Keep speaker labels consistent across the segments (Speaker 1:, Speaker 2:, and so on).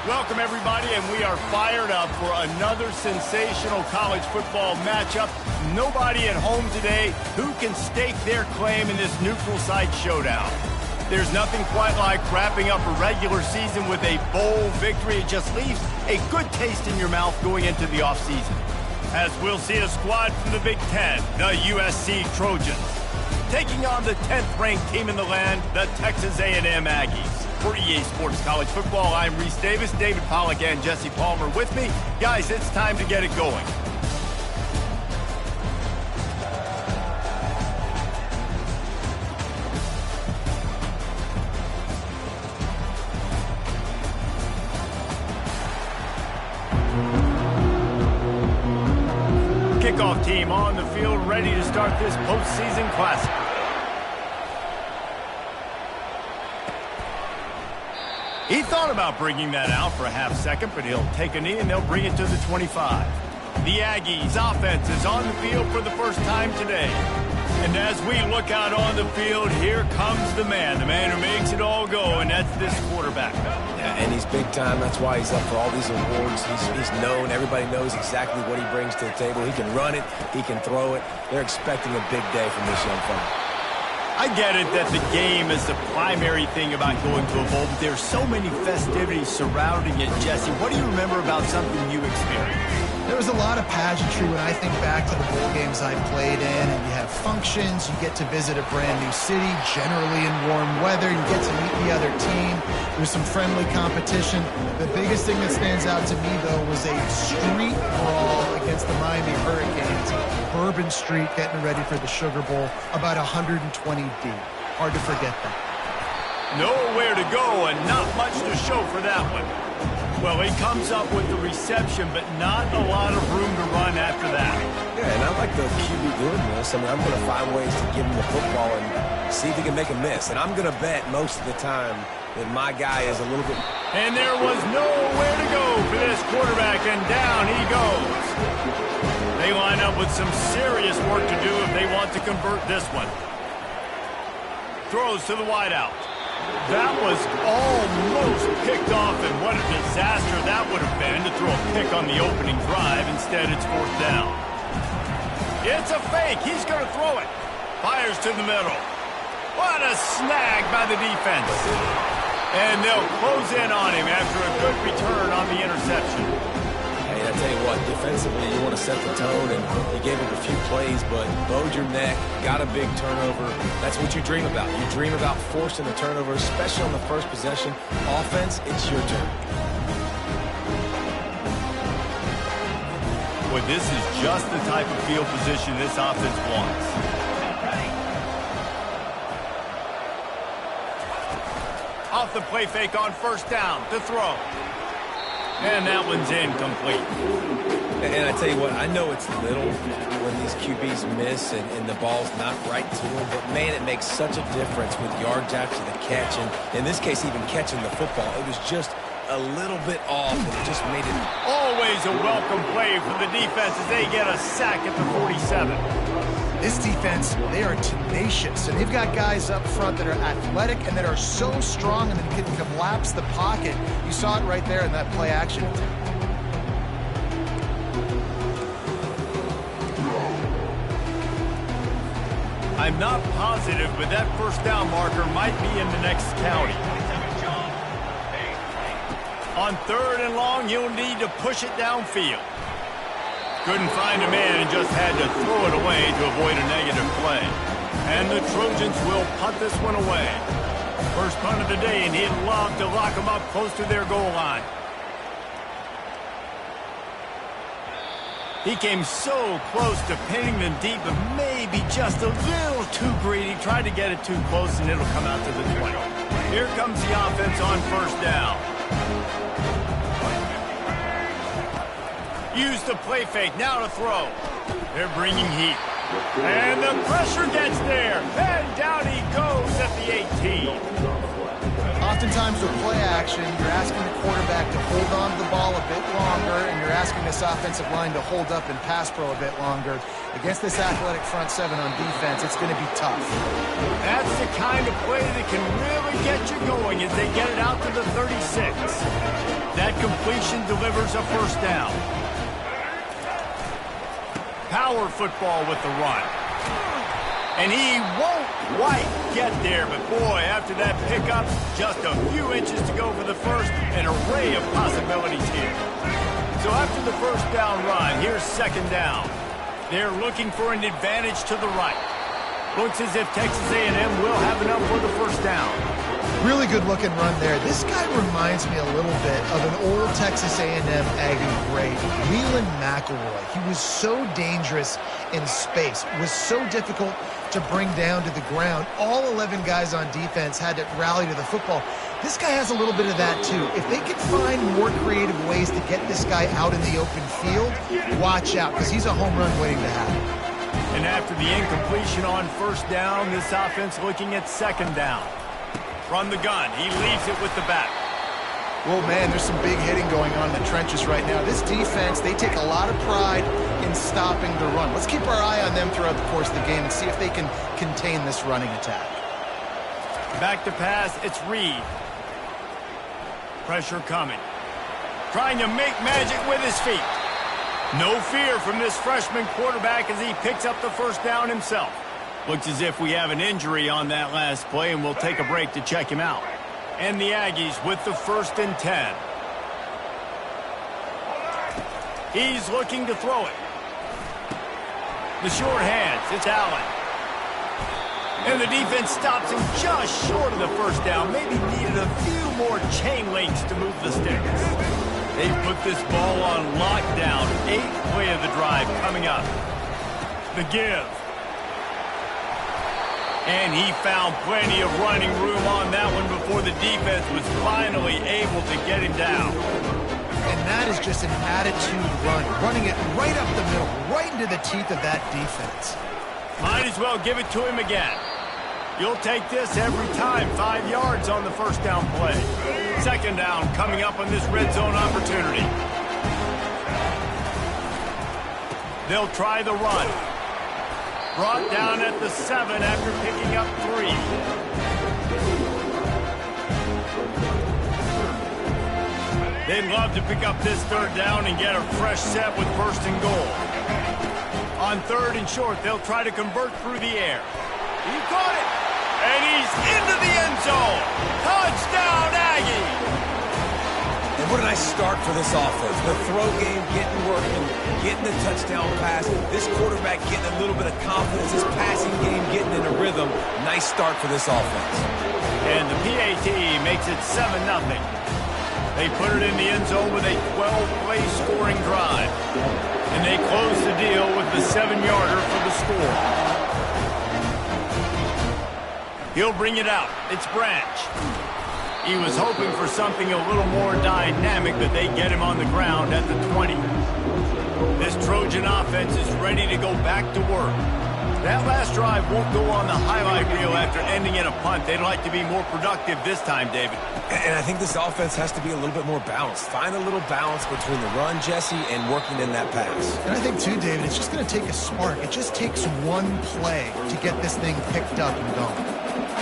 Speaker 1: Welcome, everybody, and we are fired up for another sensational college football matchup. Nobody at home today who can stake their claim in this neutral site showdown. There's nothing quite like wrapping up a regular season with a bowl victory. It just leaves a good taste in your mouth going into the offseason. As we'll see a squad from the Big Ten, the USC Trojans, taking on the 10th-ranked team in the land, the Texas A&M Aggies. For EA Sports College Football, I'm Reese Davis, David Pollack, and Jesse Palmer with me. Guys, it's time to get it going. Kickoff team on the field, ready to start this postseason classic. He thought about bringing that out for a half second, but he'll take a knee and they'll bring it to the 25. The Aggies offense is on the field for the first time today. And as we look out on the field, here comes the man who makes it all go, and that's this quarterback.
Speaker 2: Yeah, and he's big time. That's why he's up for all these awards. He's known. Everybody knows exactly what he brings to the table. He can run it. He can throw it. They're expecting a big day from this young fella.
Speaker 1: I get it that the game is the primary thing about going to a bowl, but there's so many festivities surrounding it. Jesse, what do you remember about something you experienced?
Speaker 3: There was a lot of pageantry when I think back to the bowl games I played in, and you have functions, you get to visit a brand new city, generally in warm weather, you get to meet the other team, there's some friendly competition. The biggest thing that stands out to me, though, was a street brawl against the Miami Hurricanes. Bourbon Street getting ready for the Sugar Bowl, about 120 deep. Hard to forget that.
Speaker 1: Nowhere to go and not much to show for that one. Well, he comes up with the reception, but not a lot of room to run after that.
Speaker 2: Yeah, and I like the QB doing this. I mean, I'm going to find ways to give him the football and see if he can make a miss. And I'm going to bet most of the time that my guy is a little bit...
Speaker 1: And there was nowhere to go for this quarterback, and down he goes. They line up with some serious work to do if they want to convert this one. Throws to the wideout. That was almost picked off, and what a disaster that would have been to throw a pick on the opening drive. Instead, it's fourth down. It's a fake. He's going to throw it. Fires to the middle. What a snag by the defense. And they'll close in on him after a good return on the interception.
Speaker 2: Hey, I tell you what, defensively, you want to set the tone, and he gave him a few plays, but bowed your neck, got a big turnover. That's what you dream about. You dream about forcing a turnover, especially on the first possession. Offense, it's your turn.
Speaker 1: Well, this is just the type of field position this offense wants. Off the play fake on first down to throw. And that one's incomplete.
Speaker 2: And I tell you what, I know it's little when these QBs miss and the ball's not right to them, but man, it makes such a difference with yards after the catch. And in this case, even catching the football, it was just a little bit off, and it just made it...
Speaker 1: Always a welcome play for the defense as they get a sack at the 47.
Speaker 3: This defense, they are tenacious, and they've got guys up front that are athletic and that are so strong and that can collapse the pocket. You saw it right there in that play action.
Speaker 1: I'm not positive, but that first down marker might be in the next county. On third and long, you'll need to push it downfield. Couldn't find a man and just had to throw it away to avoid a negative play. And the Trojans will punt this one away. First punt of the day, and he'd love to lock them up close to their goal line. He came so close to pinning them deep, but maybe just a little too greedy. Tried to get it too close, and it'll come out to the 20. Here comes the offense on first down. Use the play fake, now to throw. They're bringing heat. And the pressure gets there. And down he goes at the 18.
Speaker 3: Oftentimes with play action, you're asking the quarterback to hold on to the ball a bit longer, and you're asking this offensive line to hold up and pass pro a bit longer. Against this athletic front seven on defense, it's going to be tough.
Speaker 1: That's the kind of play that can really get you going as they get it out to the 36. That completion delivers a first down. Power football with the run. And he won't quite get there, but boy, after that pickup, just a few inches to go for the first, an array of possibilities here. So after the first down run, here's second down. They're looking for an advantage to the right. Looks as if Texas A&M will have enough for the first down.
Speaker 3: Really good looking run there. This guy reminds me a little bit of an old Texas A&M Aggie great, Leland McElroy. He was so dangerous in space, was so difficult to bring down to the ground. All 11 guys on defense had to rally to the football. This guy has a little bit of that too. If they can find more creative ways to get this guy out in the open field, watch out, because he's a home run waiting to happen.
Speaker 1: And after the incompletion on first down, this offense looking at second down. From the gun, he leaves it with the back.
Speaker 3: Well, man, there's some big hitting going on in the trenches right now. This defense, they take a lot of pride in stopping the run. Let's keep our eye on them throughout the course of the game and see if they can contain this running attack.
Speaker 1: Back to pass, it's Reed. Pressure coming. Trying to make magic with his feet. No fear from this freshman quarterback as he picks up the first down himself. Looks as if we have an injury on that last play, and we'll take a break to check him out. And the Aggies with the 1st and 10. He's looking to throw it. The short hands, it's Allen. And the defense stops him just short of the first down. Maybe needed a few more chain links to move the sticks. They put this ball on lockdown. 8th play of the drive coming up. The give. And he found plenty of running room on that one before the defense was finally able to get him down.
Speaker 3: And that is just an attitude run, running it right up the middle, right into the teeth of that defense.
Speaker 1: Might as well give it to him again. You'll take this every time. 5 yards on the first down play. Second down coming up on this red zone opportunity. They'll try the run. Brought down at the 7 after picking up 3. They'd love to pick up this third down and get a fresh set with 1st and goal. On 3rd and short, they'll try to convert through the air. He caught it, and he's into the end zone. Touchdown, Aggie!
Speaker 2: And what a nice start for this offense. The throw game getting working, getting the touchdown pass. This quarterback getting a little bit of confidence. This passing game getting in a rhythm. Nice start for this offense.
Speaker 1: And the PAT makes it 7-0. They put it in the end zone with a 12-play scoring drive. And they close the deal with the 7-yarder for the score. He'll bring it out. It's Branch. He was hoping for something a little more dynamic, but they get him on the ground at the 20. This Trojan offense is ready to go back to work. That last drive won't go on the highlight reel after ending in a punt. They'd like to be more productive this time, David.
Speaker 2: And I think this offense has to be a little bit more balanced. Find a little balance between the run, Jesse, and working in that pass.
Speaker 3: And I think, too, David, it's just going to take a spark. It just takes one play to get this thing picked up and going.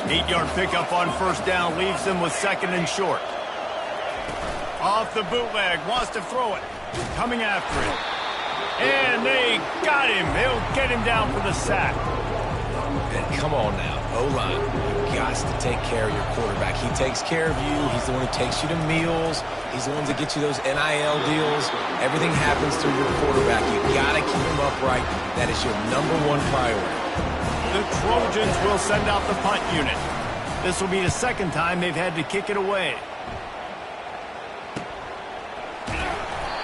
Speaker 1: 8-yard pickup on first down leaves them with 2nd and short. Off the bootleg, wants to throw it. Coming after it. And they got him. They'll get him down for the sack.
Speaker 2: And come on now, O-line. You've got to take care of your quarterback. He takes care of you. He's the one who takes you to meals. He's the one that gets you those NIL deals. Everything happens through your quarterback. You've got to keep him upright. That is your #1 priority.
Speaker 1: The Trojans will send out the punt unit. This will be the 2nd time they've had to kick it away.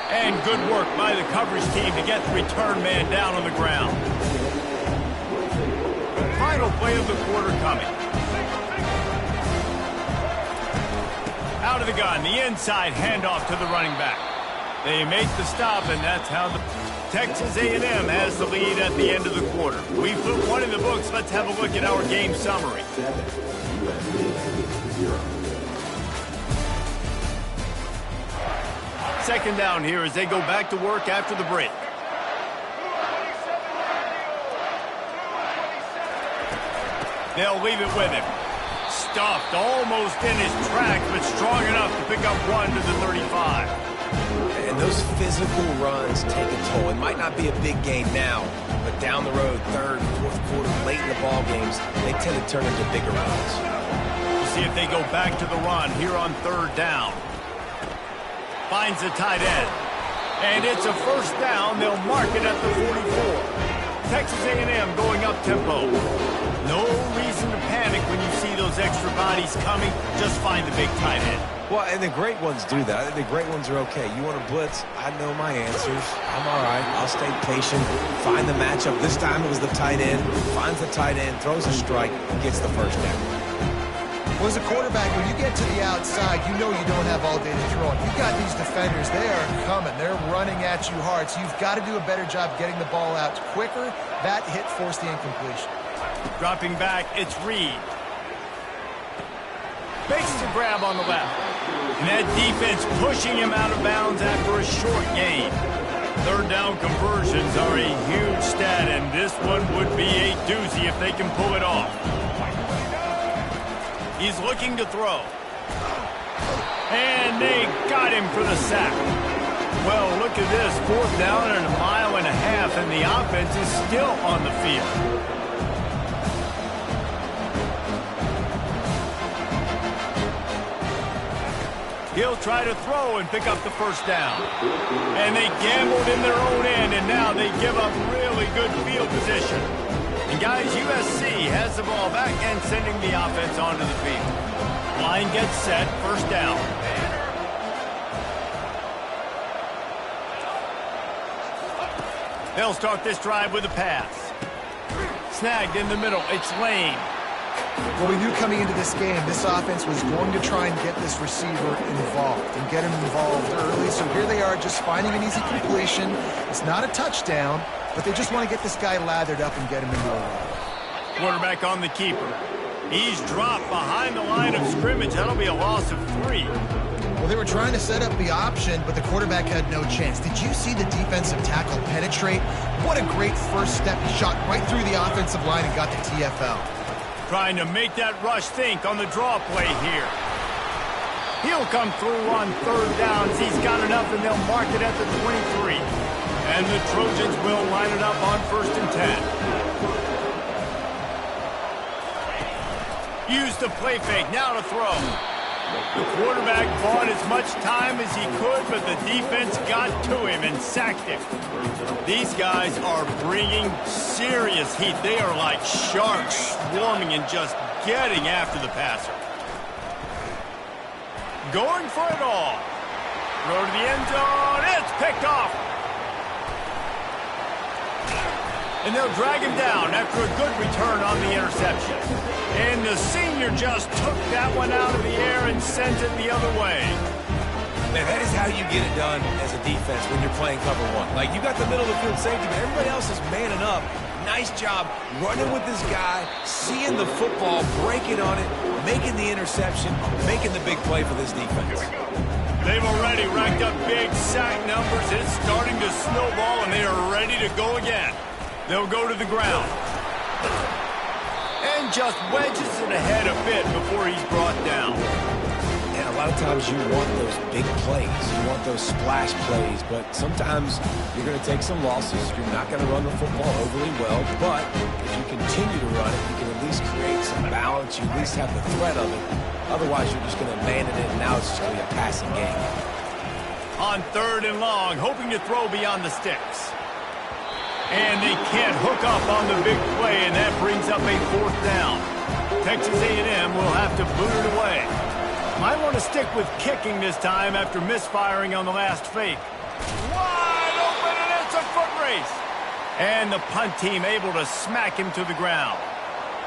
Speaker 1: And good work by the coverage team to get the return man down on the ground. Final play of the quarter coming. Out of the gun, the inside handoff to the running back. They make the stop, and that's how the Texas A&M has the lead at the end of the quarter. We put one in the books. Let's have a look at our game summary. Second down here as they go back to work after the break. They'll leave it with him. Stuffed almost in his tracks, but strong enough to pick up one to the 35.
Speaker 2: And those physical runs take a toll. It might not be a big gain now, but down the road, third, fourth quarter, late in the ball games, they tend to turn into bigger runs.
Speaker 1: We'll see if they go back to the run here on third down. Finds the tight end. And it's a first down. They'll mark it at the 44. Texas A&M going up tempo. No reason to panic when you see those extra bodies coming. Just find the big tight end.
Speaker 2: Well, and the great ones do that. I think the great ones are okay. You want to blitz? I know my answers. I'm all right. I'll stay patient. Find the matchup. This time it was the tight end. Finds the tight end, throws a strike, gets the first down.
Speaker 3: Well, as a quarterback, when you get to the outside, you know you don't have all day to throw it. You've got these defenders. They are coming. They're running at you hard. So you've got to do a better job getting the ball out quicker. That hit forced the incompletion.
Speaker 1: Dropping back, it's Reed. Makes the grab on the left. And that defense pushing him out of bounds after a short gain. Third down conversions are a huge stat, and this one would be a doozy if they can pull it off. He's looking to throw. And they got him for the sack. Well, look at this. Fourth down and a mile and a half, and the offense is still on the field. He'll try to throw and pick up the first down. And they gambled in their own end, and now they give up really good field position. And guys, USC has the ball back and sending the offense onto the field. Line gets set, first down. They'll start this drive with a pass. Snagged in the middle, it's Lane.
Speaker 3: Well, we knew coming into this game, this offense was going to try and get this receiver involved and get him involved early. So here they are just finding an easy completion. It's not a touchdown, but they just want to get this guy lathered up and get him into a run.
Speaker 1: Quarterback on the keeper. He's dropped behind the line of scrimmage. That'll be a loss of 3.
Speaker 3: Well, they were trying to set up the option, but the quarterback had no chance. Did you see the defensive tackle penetrate? What a great first step. He shot right through the offensive line and got the TFL.
Speaker 1: Trying to make that rush think on the draw play here. He'll come through on third downs. He's got enough, and they'll mark it at the 23. And the Trojans will line it up on 1st and 10. Use the play fake. Now to throw. The quarterback bought as much time as he could, but the defense got to him and sacked him. These guys are bringing serious heat. They are like sharks swarming and just getting after the passer. Going for it all. Throw to the end zone. It's picked off. And they'll drag him down after a good return on the interception. And the senior just took that one out of the air and sent it the other way.
Speaker 2: Man, that is how you get it done as a defense when you're playing cover one. Like, you got the middle of the field safety, but everybody else is manning up. Nice job running with this guy, seeing the football, breaking on it, making the interception, making the big play for this defense.
Speaker 1: They've already racked up big sack numbers. It's starting to snowball, and they are ready to go again. They'll go to the ground. And just wedges it ahead a bit before he's brought down.
Speaker 2: And a lot of times you want those big plays. You want those splash plays. But sometimes you're going to take some losses. You're not going to run the football overly well. But if you continue to run it, you can at least create some balance. You at least have the threat of it. Otherwise, you're just going to abandon it, and now it's just going to be a passing game.
Speaker 1: On third and long, hoping to throw beyond the sticks. And they can't hook up on the big play, and that brings up a fourth down. Texas A&M will have to boot it away. Might want to stick with kicking this time after misfiring on the last fake. Wide open, and it's a foot race. And the punt team able to smack him to the ground.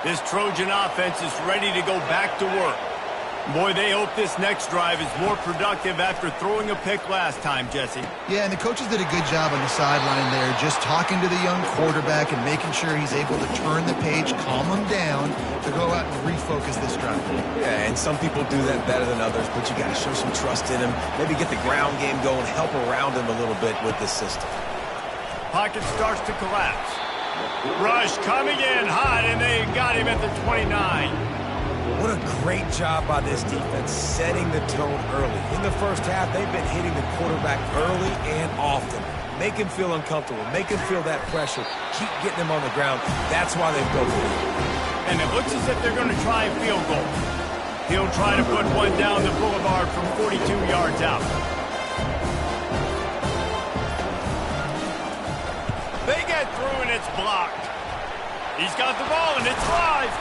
Speaker 1: This Trojan offense is ready to go back to work. Boy, they hope this next drive is more productive after throwing a pick last time, Jesse.
Speaker 3: Yeah, and the coaches did a good job on the sideline there, just talking to the young quarterback and making sure he's able to turn the page, calm him down, to go out and refocus this drive.
Speaker 2: Yeah, and some people do that better than others, but you got to show some trust in him, maybe get the ground game going, help around him a little bit with this system.
Speaker 1: Pocket starts to collapse. Rush coming in hot, and they got him at the 29.
Speaker 2: What a great job by this defense, setting the tone early. In the first half, they've been hitting the quarterback early and often. Make him feel uncomfortable. Make him feel that pressure. Keep getting him on the ground. That's why they broke it.
Speaker 1: And it looks as if they're going to try a field goal. He'll try to put one down the boulevard from 42 yards out. They get through, and it's blocked. He's got the ball, and it's live.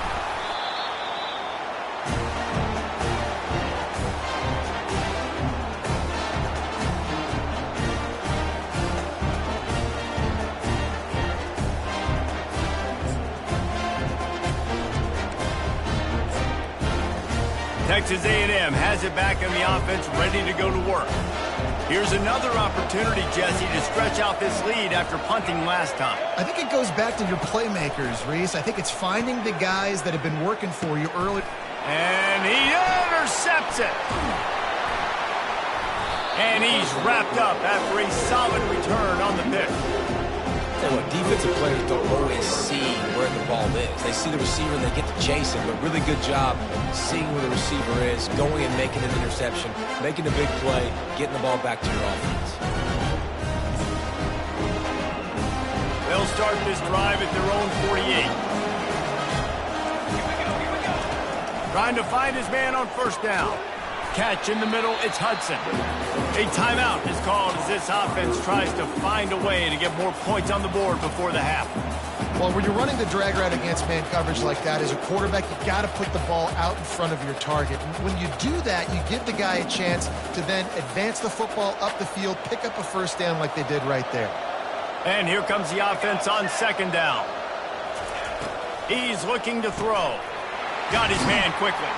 Speaker 1: Texas A&M has it back in the offense, ready to go to work. Here's another opportunity, Jesse, to stretch out this lead after punting last time.
Speaker 3: I think it goes back to your playmakers, Reese. I think it's finding the guys that have been working for you early.
Speaker 1: And he intercepts it. And he's wrapped up after a solid return on the pick.
Speaker 2: Tell you what, defensive players don't always see where the ball is. They see the receiver and they get to chase him, but really good job seeing where the receiver is, going and making an interception, making a big play, getting the ball back to your offense.
Speaker 1: They'll start this drive at their own 48. Trying to find his man on first down. Catch in the middle, it's Hudson. A timeout is called as this offense tries to find a way to get more points on the board before the half.
Speaker 3: Well, when you're running the drag route against man coverage like that, as a quarterback, you got to put the ball out in front of your target. And when you do that, you give the guy a chance to then advance the football up the field, pick up a first down like they did right there.
Speaker 1: And here comes the offense on second down. He's looking to throw. Got his man quickly.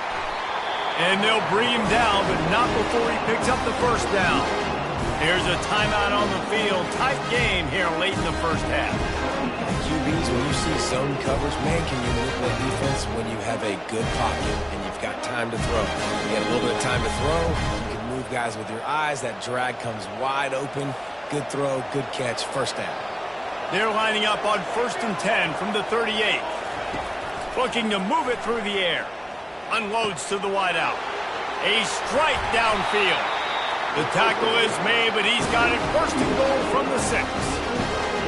Speaker 1: And they'll bring him down, but not before he picks up the first down. Here's a timeout on the field. Tight game here late in the first half.
Speaker 2: QBs, when you see zone coverage, man, can you manipulate defense when you have a good pocket and you've got time to throw. You get a little bit of time to throw. You can move guys with your eyes. That drag comes wide open. Good throw, good catch, first down.
Speaker 1: They're lining up on 1st and 10 from the 38. Looking to move it through the air. Unloads to the wideout. A strike downfield. The tackle is made, but he's got it 1st and goal from the 6.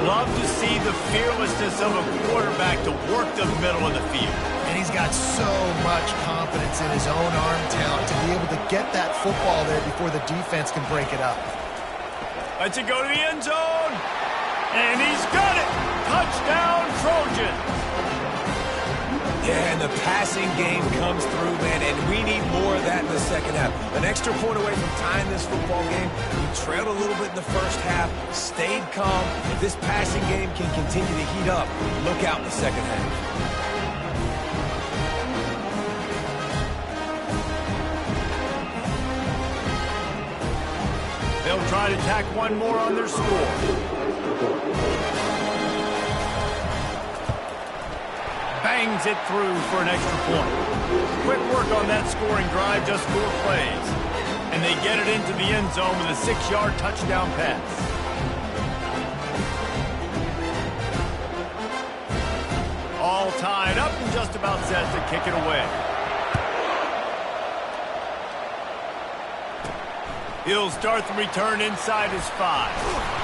Speaker 1: Love to see the fearlessness of a quarterback to work the middle of the field.
Speaker 3: And he's got so much confidence in his own arm talent to be able to get that football there before the defense can break it up.
Speaker 1: Lets it go to the end zone. And he's got it. Touchdown, Trojans.
Speaker 2: Yeah, and the passing game comes through, man, and we need more of that in the second half. An extra point away from tying this football game. We trailed a little bit in the first half, stayed calm. If this passing game can continue to heat up, look out in the second half.
Speaker 1: They'll try to tack one more on their score. Bangs it through for an extra point. Quick work on that scoring drive, just 4 plays. And they get it into the end zone with a 6-yard touchdown pass. All tied up and just about set to kick it away. He'll start the return inside his 5.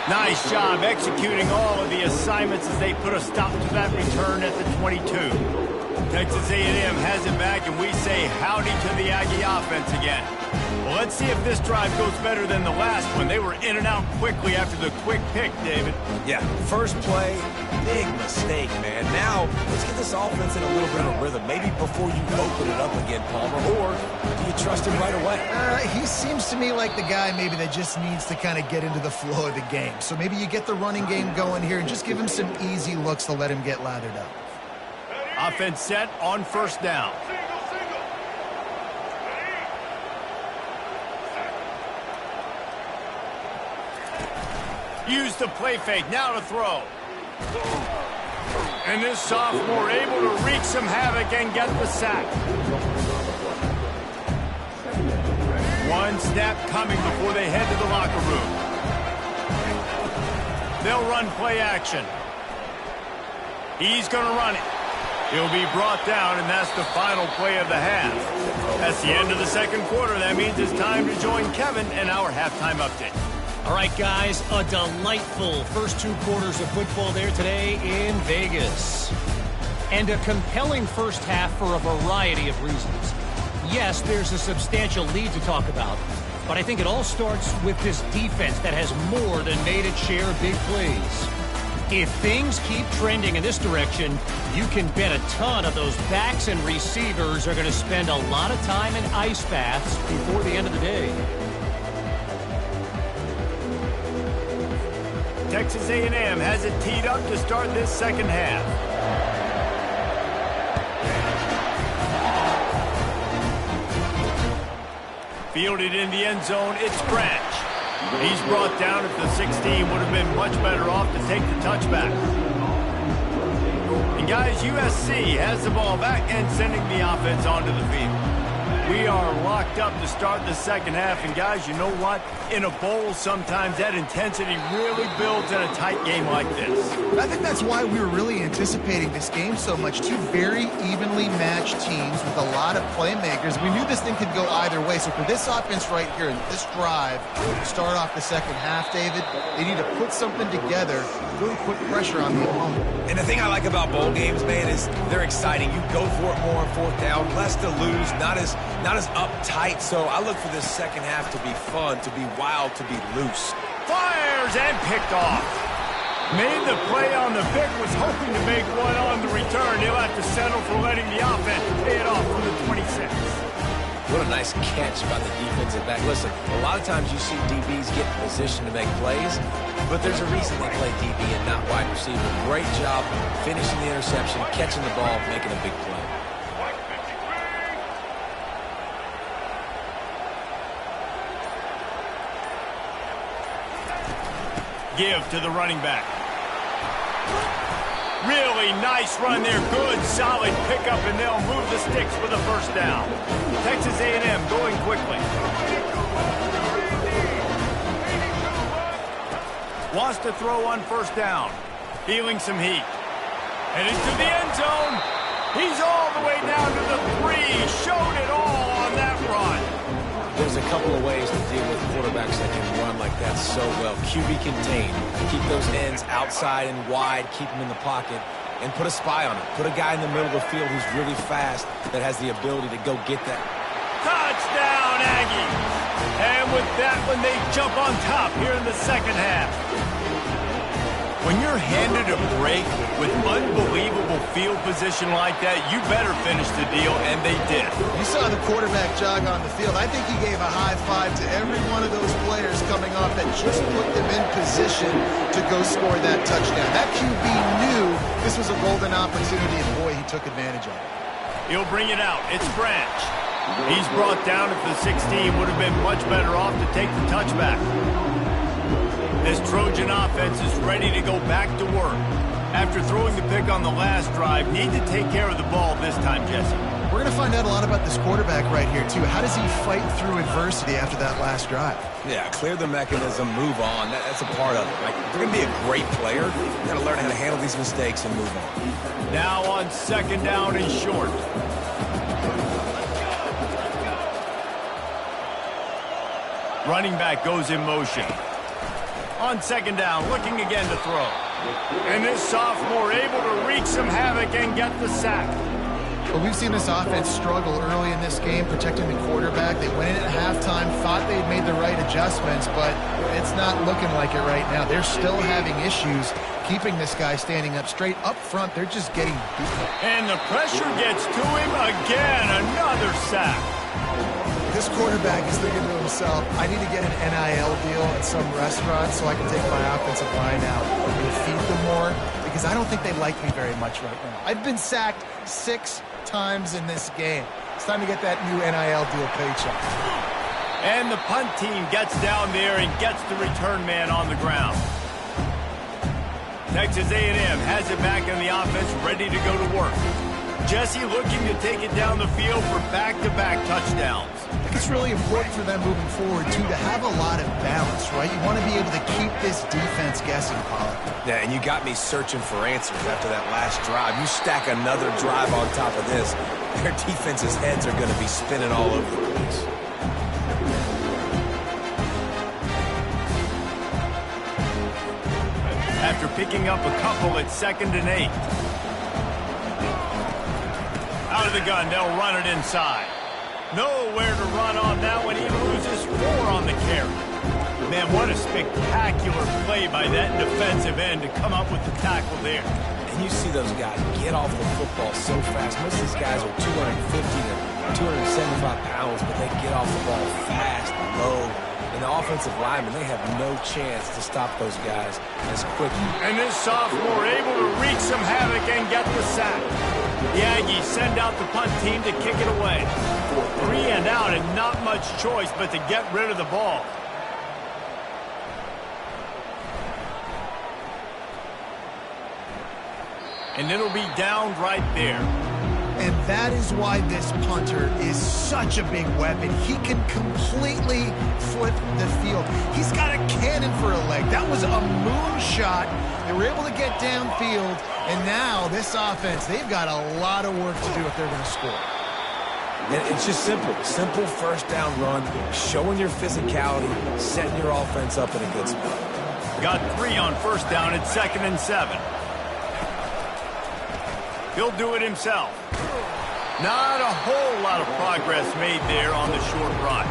Speaker 1: Nice job executing all of the assignments as they put a stop to that return at the 22. Texas A&M has it back, and we say howdy to the Aggie offense again. Well, let's see if this drive goes better than the last one. They were in and out quickly after the quick pick, David.
Speaker 2: Yeah, first play, big mistake, man. Now, let's get this offense in a little bit of a rhythm. Maybe before you open it up again, Palmer, or do you trust him right away?
Speaker 3: He seems to me like the guy maybe that just needs to kind of get into the flow of the game. So maybe you get the running game going here and just give him some easy looks to let him get lathered up.
Speaker 1: Offense set on first down. Use the play fake. Now to throw. And this sophomore able to wreak some havoc and get the sack. One snap coming before they head to the locker room. They'll run play action. He's going to run it. He'll be brought down, and that's the final play of the half. That's the end of the second quarter. That means it's time to join Kevin and our halftime update.
Speaker 4: All right, guys, a delightful first 2 quarters of football there today in Vegas. And a compelling first half for a variety of reasons. Yes, there's a substantial lead to talk about, but I think it all starts with this defense that has more than made its share of big plays. If things keep trending in this direction, you can bet a ton of those backs and receivers are going to spend a lot of time in ice baths before the end of the day.
Speaker 1: Texas A&M has it teed up to start this second half. Fielded in the end zone, it's Branch. He's brought down at the 16. Would have been much better off to take the touchback. And guys, USC has the ball back and sending the offense onto the field. We are locked up to start the second half. And guys, you know what? In a bowl, sometimes that intensity really builds in a tight game like this.
Speaker 3: I think that's why we were really anticipating this game so much. Two very evenly matched teams with a lot of playmakers. We knew this thing could go either way. So for this offense right here, this drive, to start off the second half, David, they need to put something together, really put pressure on the opponent.
Speaker 2: And the thing I like about bowl games, man, is they're exciting. You go for it more on fourth down, less to lose, not as uptight. So I look for this second half to be fun, to be wild, to be loose.
Speaker 1: Fires and picked off. Made the play on the pick, was hoping to make one on the return. He'll have to settle for letting the offense pay it off from the 26.
Speaker 2: What a nice catch by the defensive back. Listen, a lot of times you see DBs get in position to make plays, but there's a reason they play DB and not wide receiver. Great job finishing the interception, catching the ball, making a big play.
Speaker 1: Give to the running back. Really nice run there. Good, solid pickup, and they'll move the sticks for the first down. Texas A&M going quickly. Wants to throw on first down. Feeling some heat. And into the end zone. He's all the way down to the 3. Showed it all on that run.
Speaker 2: There's a couple of ways to deal with quarterbacks that can run like that so well. QB contain. Keep those ends outside and wide. Keep them in the pocket. And put a spy on it. Put a guy in the middle of the field who's really fast that has the ability to go get that.
Speaker 1: Touchdown, Aggies! And with that one, they jump on top here in the second half. When you're handed a break with unbelievable field position like that, you better finish the deal, and they did.
Speaker 3: You saw the quarterback jog on the field. I think he gave a high five to every one of those players coming off that just put them in position to go score that touchdown. That QB knew this was a golden opportunity, and boy, he took advantage of it.
Speaker 1: He'll bring it out. It's Branch. He's brought down at the 16. Would have been much better off to take the touchback. This Trojan offense is ready to go back to work. After throwing the pick on the last drive, need to take care of the ball this time, Jesse.
Speaker 3: We're going to find out a lot about this quarterback right here, too. How does he fight through adversity after that last drive?
Speaker 2: Yeah, clear the mechanism, move on. That's a part of it. Like, if you're going to be a great player, you've got to learn how to handle these mistakes and move on.
Speaker 1: Now on second down and short. Running back goes in motion. On second down, looking again to throw. And this sophomore able to wreak some havoc and get the sack.
Speaker 3: But we've seen this offense struggle early in this game, protecting the quarterback. They went in at halftime, thought they'd made the right adjustments, but it's not looking like it right now. They're still having issues keeping this guy standing up straight. Up front, they're just getting beaten.
Speaker 1: And the pressure gets to him again. Another sack.
Speaker 3: This quarterback is thinking to himself, I need to get an NIL deal at some restaurant so I can take my offensive line out and feed them more, because I don't think they like me very much right now. I've been sacked 6 times in this game. It's time to get that new NIL deal paycheck.
Speaker 1: And the punt team gets down there and gets the return man on the ground. Texas A&M has it back in the offense, ready to go to work. Jesse looking to take it down the field for back-to-back touchdowns.
Speaker 3: I think it's really important for them moving forward, too, to have a lot of balance, right? You want to be able to keep this defense guessing, Pollard.
Speaker 2: Yeah, and you got me searching for answers after that last drive. You stack another drive on top of this, their defense's heads are going to be spinning all over the place.
Speaker 1: After picking up a couple, it's 2nd and 8. Out of the gun, they'll run it inside. Nowhere to run on that one. He loses 4 on the carry. Man, what a spectacular play by that defensive end to come up with the tackle there.
Speaker 2: And you see those guys get off the football so fast. Most of these guys are 250 to 275 pounds, but they get off the ball fast, low. And the offensive linemen, they have no chance to stop those guys as quickly.
Speaker 1: And this sophomore able to wreak some havoc and get the sack. The Aggies send out the punt team to kick it away. 3 and out and not much choice but to get rid of the ball. And it'll be downed right there.
Speaker 3: And that is why this punter is such a big weapon. He can completely flip the field. He's got a cannon for a leg. That was a moonshot. They were able to get downfield, and now this offense, they've got a lot of work to do if they're going to score.
Speaker 2: And it's just simple. Simple first down run, showing your physicality, setting your offense up in a good spot.
Speaker 1: Got 3 on first down at 2nd and 7. He'll do it himself. Not a whole lot of progress made there on the short run.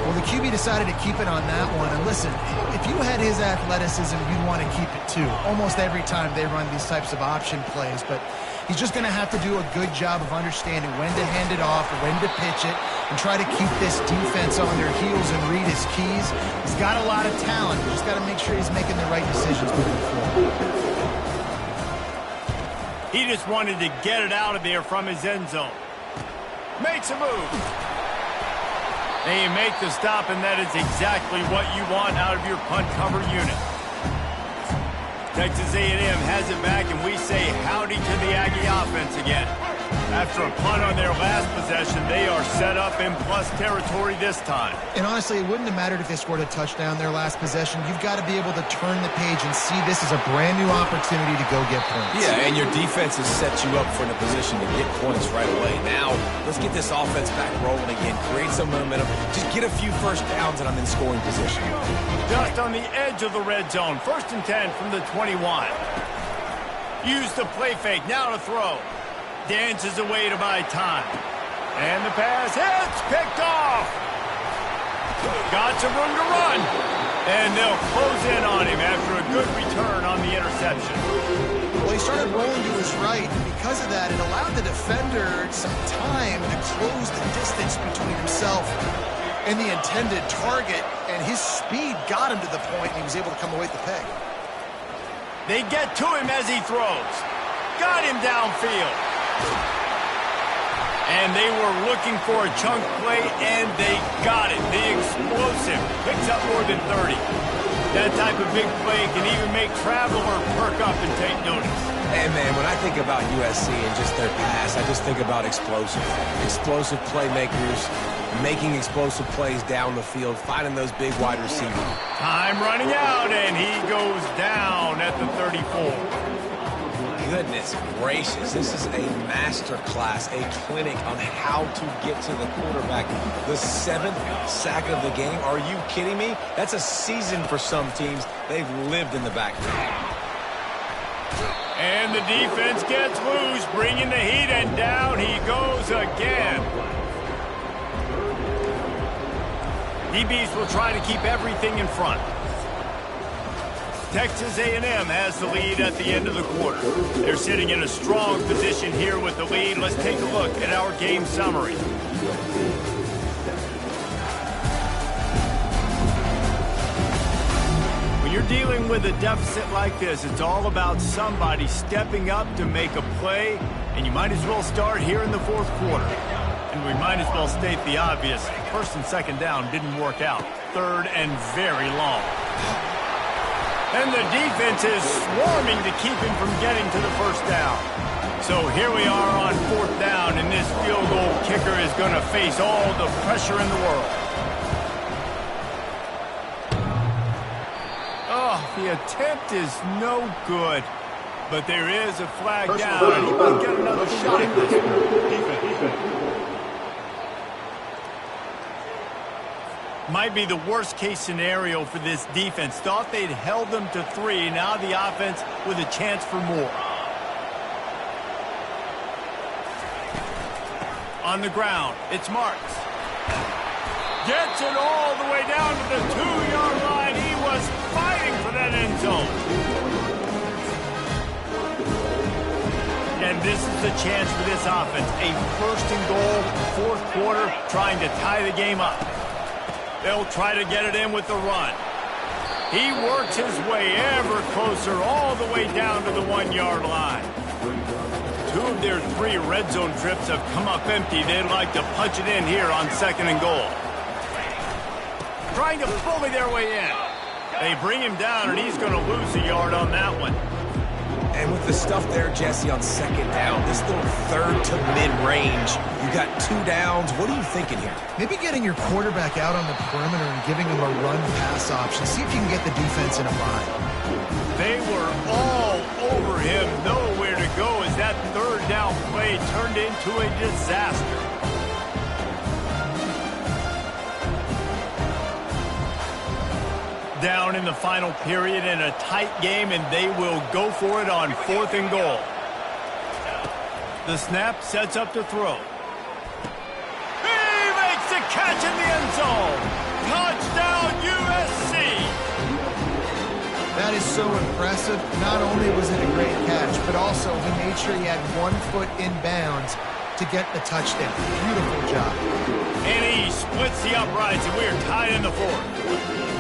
Speaker 3: Well, the QB decided to keep it on that one. And listen, if you had his athleticism, you'd want to keep it too. Almost every time they run these types of option plays. But he's just going to have to do a good job of understanding when to hand it off, when to pitch it, and try to keep this defense on their heels and read his keys. He's got a lot of talent. He's just got to make sure he's making the right decisions moving forward.
Speaker 1: He just wanted to get it out of there from his end zone. Makes a move. They make the stop, and that is exactly what you want out of your punt cover unit. Texas A&M has it back, and we say howdy to the Aggie offense again. After a punt on their last possession, they are set up in plus territory this time.
Speaker 3: And honestly, it wouldn't have mattered if they scored a touchdown their last possession. You've got to be able to turn the page and see this as a brand new opportunity to go get points.
Speaker 2: Yeah, and your defense has set you up for in a position to get points right away. Now, let's get this offense back rolling again, create some momentum, just get a few first downs, and I'm in scoring position.
Speaker 1: Just on the edge of the red zone, 1st and 10 from the 21. Use the play fake, now to throw. Dances away to buy time. And the pass hits, picked off. Got some room to run. And they'll close in on him after a good return on the interception.
Speaker 3: Well, he started rolling to his right, and because of that, it allowed the defender some time to close the distance between himself and the intended target, and his speed got him to the point, and he was able to come away with the pick.
Speaker 1: They get to him as he throws. Got him downfield. And they were looking for a chunk play, and they got it. The explosive picks up more than 30. That type of big play can even make Traveler perk up and take notice.
Speaker 2: And, man, when I think about USC and just their pass, I just think about explosive. Explosive playmakers, making explosive plays down the field, finding those big wide receivers.
Speaker 1: Time running out, and he goes down at the 34.
Speaker 2: Goodness gracious, this is a master class, a clinic on how to get to the quarterback. The 7th sack of the game, are you kidding me? That's a season for some teams. They've lived in the backfield.
Speaker 1: And the defense gets loose, bringing the heat, and down he goes again. DBs will try to keep everything in front. Texas A&M has the lead at the end of the quarter. They're sitting in a strong position here with the lead. Let's take a look at our game summary. When you're dealing with a deficit like this, it's all about somebody stepping up to make a play, and you might as well start here in the 4th quarter. And we might as well state the obvious. 1st and 2nd down didn't work out. 3rd and very long. And the defense is swarming to keep him from getting to the first down. So here we are on 4th down, and this field goal kicker is going to face all the pressure in the world. Oh, the attempt is no good. But there is a flag down, and he might get another shot at this. Might be the worst-case scenario for this defense. Thought they'd held them to 3. Now the offense with a chance for more. On the ground, it's Marks. Gets it all the way down to the 2-yard line. He was fighting for that end zone. And this is the chance for this offense. A 1st and goal, 4th quarter, trying to tie the game up. They'll try to get it in with the run. He works his way ever closer all the way down to the 1-yard line. 2 of their 3 red zone trips have come up empty. They'd like to punch it in here on 2nd and goal. Trying to bully their way in. They bring him down, and he's going to lose a yard on that one.
Speaker 2: And with the stuff there, Jesse, on 2nd down, this little 3rd to mid-range, you got 2 downs. What are you thinking here?
Speaker 3: Maybe getting your quarterback out on the perimeter and giving him a run-pass option. See if you can get the defense in a bind.
Speaker 1: They were all over him. Nowhere to go as that 3rd down play turned into a disaster. Down in the final period in a tight game, and they will go for it on 4th and goal. The snap sets up to throw. He makes the catch in the end zone. Touchdown, USC.
Speaker 3: That is so impressive. Not only was it a great catch, but also he made sure he had 1 foot in bounds to get the touchdown. Beautiful job.
Speaker 1: And he splits the uprights, and we are tied in the 4th.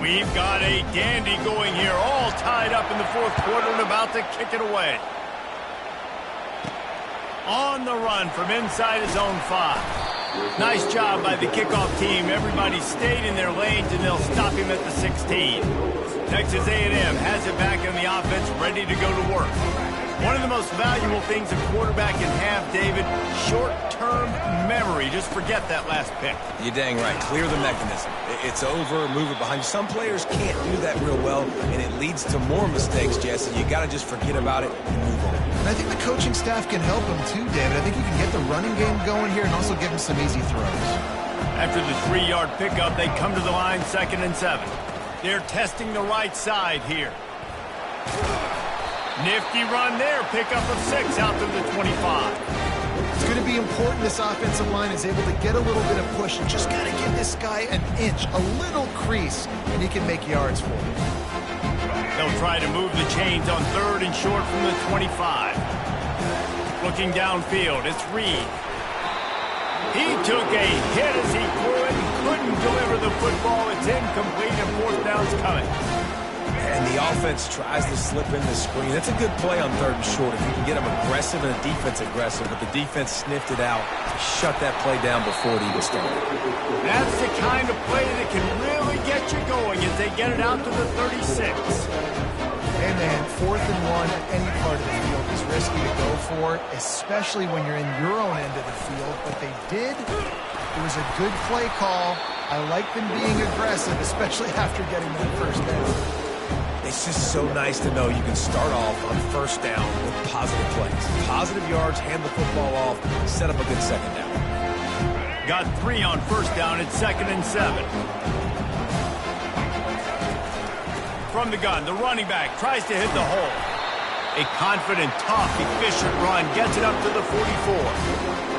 Speaker 1: We've got a dandy going here, all tied up in the 4th quarter and about to kick it away. On the run from inside his own 5. Nice job by the kickoff team. Everybody stayed in their lanes, and they'll stop him at the 16. Texas A&M has it back in the offense, ready to go to work. One of the most valuable things a quarterback can have, David, short-term memory. Just forget that last pick.
Speaker 2: You're dang right. Clear the mechanism. It's over, move it behind you. Some players can't do that real well, and it leads to more mistakes, Jesse. You got to just forget about it and move on.
Speaker 3: And I think the coaching staff can help him too, David. I think you can get the running game going here and also give him some easy throws.
Speaker 1: After the 3-yard pickup, they come to the line 2nd and 7. They're testing the right side here. Nifty run there, pickup of 6 out to the 25.
Speaker 3: It's going to be important this offensive line is able to get a little bit of push and just got to give this guy an inch, a little crease, and he can make yards for him.
Speaker 1: They'll try to move the chains on 3rd and short from the 25. Looking downfield, it's Reed. He took a hit as he threw it and couldn't deliver the football. It's incomplete and 4th down's coming.
Speaker 2: And the offense tries to slip in the screen. That's a good play on 3rd and short if you can get them aggressive and the defense aggressive. But the defense sniffed it out, shut that play down before it even started.
Speaker 1: That's the kind of play that can really get you going as they get it out to the 36.
Speaker 3: Hey, man, 4th and 1 at any part of the field is risky to go for, especially when you're in your own end of the field. But they did. It was a good play call. I like them being aggressive, especially after getting that 1st down.
Speaker 2: It's just so nice to know you can start off on 1st down with positive plays. Positive yards, hand the football off, set up a good 2nd down.
Speaker 1: Got 3 on 1st down at 2nd and 7. From the gun, the running back tries to hit the hole. A confident, tough, efficient run gets it up to the 44.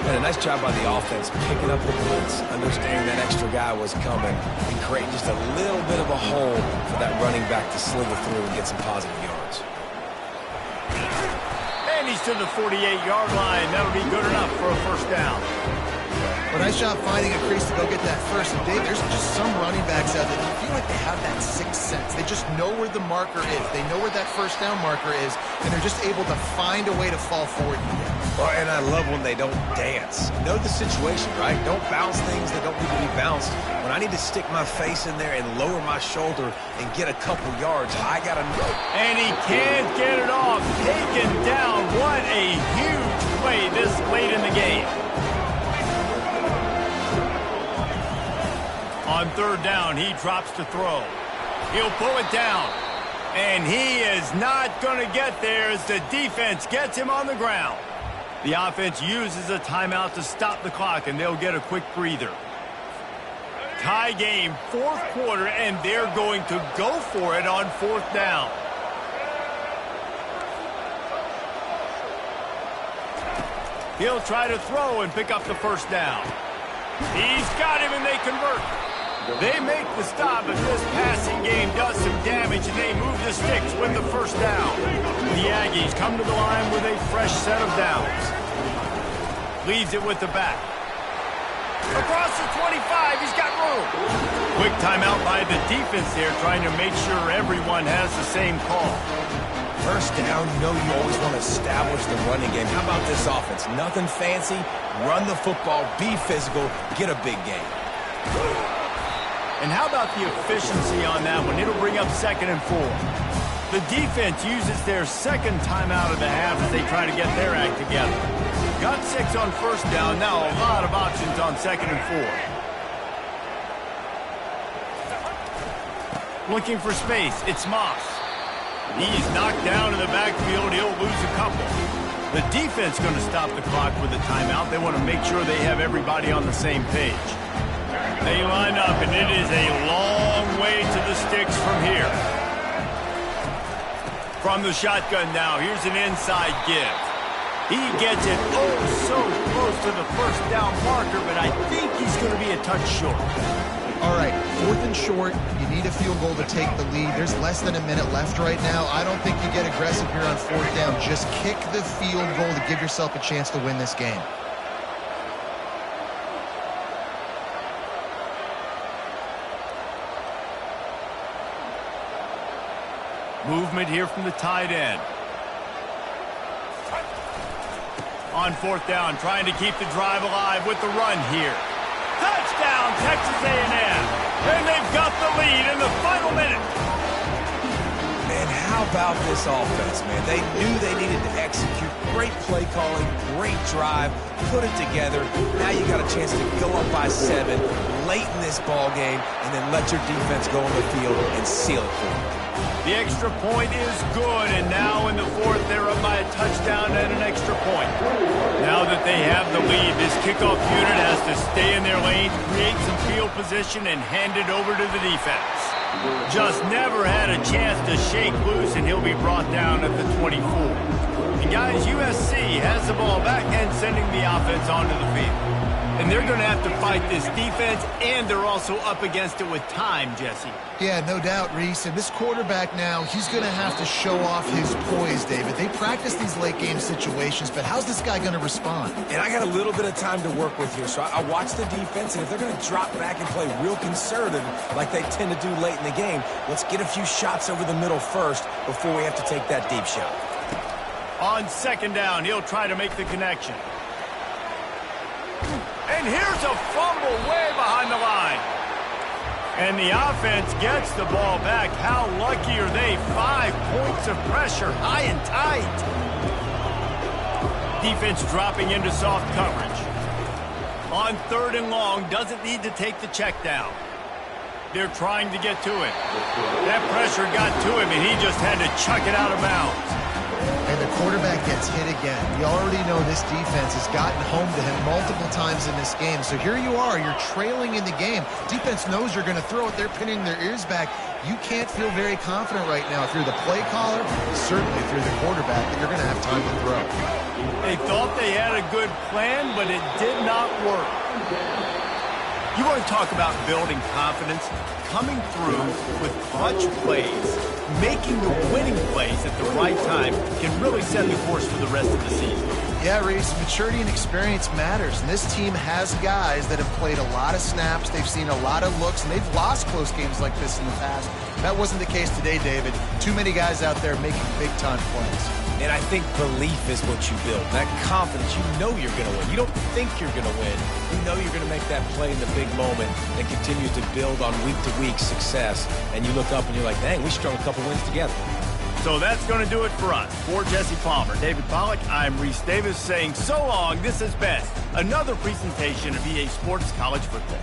Speaker 2: And a nice job by the offense picking up the blitz, understanding that extra guy was coming, and creating just a little bit of a hole for that running back to slither through and get some positive yards.
Speaker 1: And he's to the 48-yard line. That'll be good enough for a 1st down.
Speaker 3: Well, nice job finding a crease to go get that first. And Dave, there's just some running backs out there that feel like they have that sixth sense. They just know where the marker is. They know where that first down marker is, and they're just able to find a way to fall forward.
Speaker 2: Well, and I love when they don't dance. Know the situation, right? Don't bounce things that don't need to be bounced. When I need to stick my face in there and lower my shoulder and get a couple yards, I got to know.
Speaker 1: And he can't get it off. Taken down. What a huge play this late in the game. On third down, he drops to throw. He'll pull it down. And he is not going to get there as the defense gets him on the ground. The offense uses a timeout to stop the clock, and they'll get a quick breather. Tie game, fourth quarter, and they're going to go for it on fourth down. He'll try to throw and pick up the first down. He's got him, and they convert. They make the stop, but this passing game does some damage, and they move the sticks with the first down. The Aggies come to the line with a fresh set of downs. Leaves it with the back. Across the 25, he's got room. Quick timeout by the defense there, trying to make sure everyone has the same call.
Speaker 2: First down, you know you always want to establish the running game. How about this offense? Nothing fancy. Run the football, be physical, get a big game.
Speaker 1: And how about the efficiency on that one? It'll bring up 2nd and 4. The defense uses their second timeout of the half as they try to get their act together. Got 6 on first down. Now a lot of options on 2nd and 4. Looking for space. It's Moss. He's knocked down in the backfield. He'll lose a couple. The defense going to stop the clock with a timeout. They want to make sure they have everybody on the same page. They line up, and it is a long way to the sticks from here. From the shotgun now, here's an inside give. He gets it so close to the first down marker, but I think he's going to be a touch short.
Speaker 3: All right, 4th and short. You need a field goal to take the lead. There's less than a minute left right now. I don't think you get aggressive here on 4th down. Just kick the field goal to give yourself a chance to win this game.
Speaker 1: Movement here from the tight end. On 4th down, trying to keep the drive alive with the run here. Touchdown, Texas A&M. And they've got the lead in the final minute.
Speaker 2: Man, how about this offense, man? They knew they needed to execute. Great play calling, great drive, put it together. Now you got a chance to go up by 7 late in this ball game and then let your defense go on the field and seal it for them.
Speaker 1: The extra point is good, and now in the 4th, they're up by a touchdown and an extra point. Now that they have the lead, this kickoff unit has to stay in their lane, create some field position, and hand it over to the defense. Just never had a chance to shake loose, and he'll be brought down at the 24. And guys, USC has the ball back and sending the offense onto the field. And they're going to have to fight this defense, and they're also up against it with time, Jesse.
Speaker 3: Yeah, no doubt, Reese. And this quarterback now, he's going to have to show off his poise, David. They practice these late-game situations, but how's this guy going to respond?
Speaker 2: And I got a little bit of time to work with here, so I watch the defense, and if they're going to drop back and play real conservative like they tend to do late in the game, let's get a few shots over the middle first before we have to take that deep shot.
Speaker 1: On 2nd down, he'll try to make the connection. And here's a fumble way behind the line. And the offense gets the ball back. How lucky are they? 5 points of pressure, high and tight. Defense dropping into soft coverage. On 3rd and long, doesn't need to take the check down. They're trying to get to it. That pressure got to him, and he just had to chuck it out of bounds.
Speaker 3: And the quarterback gets hit again. You already know this defense has gotten home to him multiple times in this game. So here you are, you're trailing in the game. Defense knows you're going to throw it. They're pinning their ears back. You can't feel very confident right now if you're the play caller, certainly if you're the quarterback, that you're going to have time to throw.
Speaker 1: They thought they had a good plan, but it did not work. You want to talk about building confidence? Coming through with clutch plays, making the winning plays at the right time can really set the course for the rest of the season.
Speaker 3: Yeah, Reese, maturity and experience matters. And this team has guys that have played a lot of snaps. They've seen a lot of looks, and they've lost close games like this in the past. That wasn't the case today, David. Too many guys out there making big-time plays.
Speaker 2: And I think belief is what you build. That confidence, you know you're going to win. You don't think you're going to win. You know you're going to make that play in the big moment and continue to build on week-to-week success. And you look up and you're like, dang, we strung a couple wins together.
Speaker 1: So that's going to do it for us. For Jesse Palmer, David Pollack, I'm Reese Davis saying so long. This has been another presentation of EA Sports College Football.